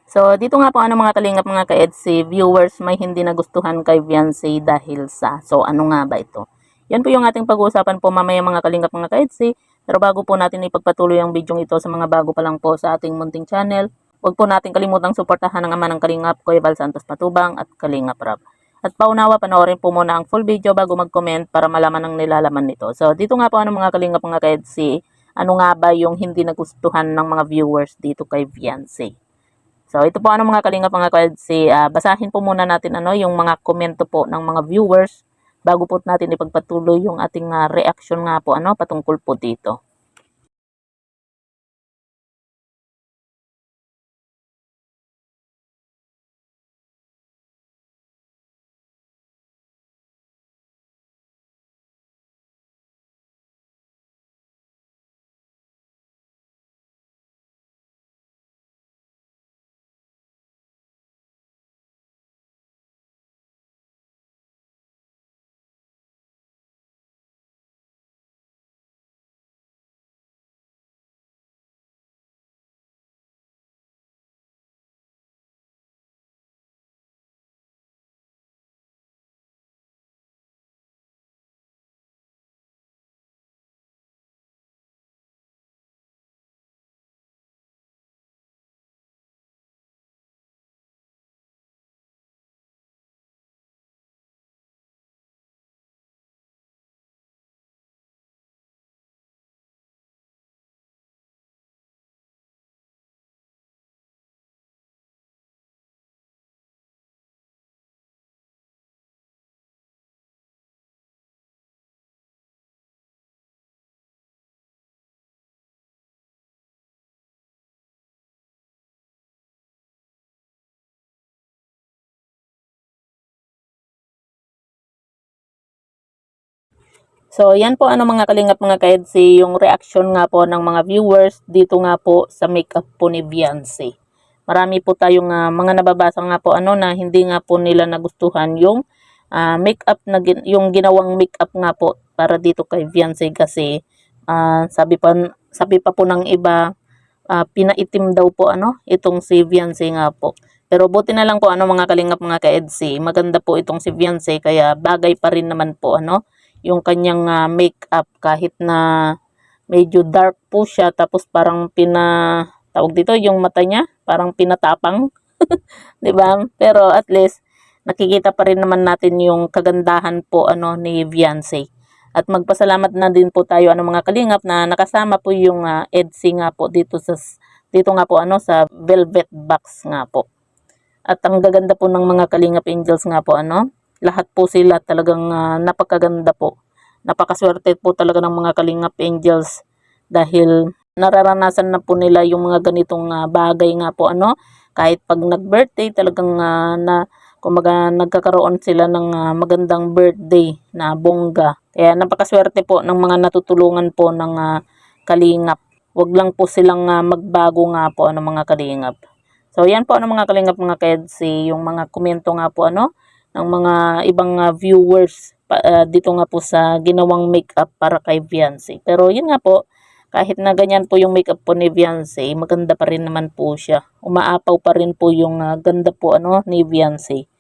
So, dito nga po mga kalingap mga ka-EDSI, viewers may hindi nagustuhan kay Beyonce dahil sa. So, ano nga ba ito? Yan po yung ating pag-uusapan po mamaya mga kalingap mga ka-EDSI. Pero bago po natin ipagpatuloy ang video ito sa mga bago pa lang po sa ating munting channel, huwag po natin kalimutang suportahan ang ama ng Kalingap, Kuya Val Santos Matubang at Kalingap Rab. At paunawa, panoorin po muna ang full video bago mag-comment para malaman ang nilalaman nito. So, dito nga po mga kalingap mga ka-EDSI, ano nga ba yung hindi nagustuhan ng mga viewers dito kay Beyonce? So, ito po mga kalingap mga ka-EDSI, basahin po muna natin yung mga komento po ng mga viewers bago po natin ipagpatuloy yung ating reaction nga po patungkol po dito. So, yan po mga kalingap mga ka-EDSI, yung reaction nga po ng mga viewers dito nga po sa makeup po ni Beyonce. Marami po tayong mga nababasa nga po na hindi nga po nila nagustuhan yung makeup na yung ginawang makeup nga po para dito kay Beyonce kasi sabi pa po ng iba pinaitim daw po itong si Beyonce nga po. Pero buti na lang po mga kalingap mga ka-EDSI, maganda po itong si Beyonce kaya bagay pa rin naman po yung kanyang makeup kahit na medyo dark po siya tapos parang tawag dito yung mata niya parang pinatapang, 'di ba? Pero at least nakikita pa rin naman natin yung kagandahan po ni Beyonce. At magpasalamat na din po tayo mga kalingap na nakasama po yung EDSI nga po dito nga po sa velvet box nga po. At ang gaganda po ng mga kalingap angels nga po lahat po sila talagang napakaganda po. Napakaswerte po talaga ng mga kalingap angels dahil nararanasan na po nila yung mga ganitong bagay nga po kahit pag nag-birthday talagang kumbaga nagkakaroon sila ng magandang birthday na bongga. Kaya napakaswerte po ng mga natutulungan po ng kalingap. Wag lang po silang magbago nga po mga kalingap. So yan po mga kalingap mga ka-EDSI, yung mga komento nga po ng mga ibang viewers dito nga po sa ginawang makeup para kay Beyonce. Pero yun nga po, kahit na ganyan po yung makeup po ni Beyonce, maganda pa rin naman po siya. Umaapaw pa rin po yung ganda po ni Beyonce.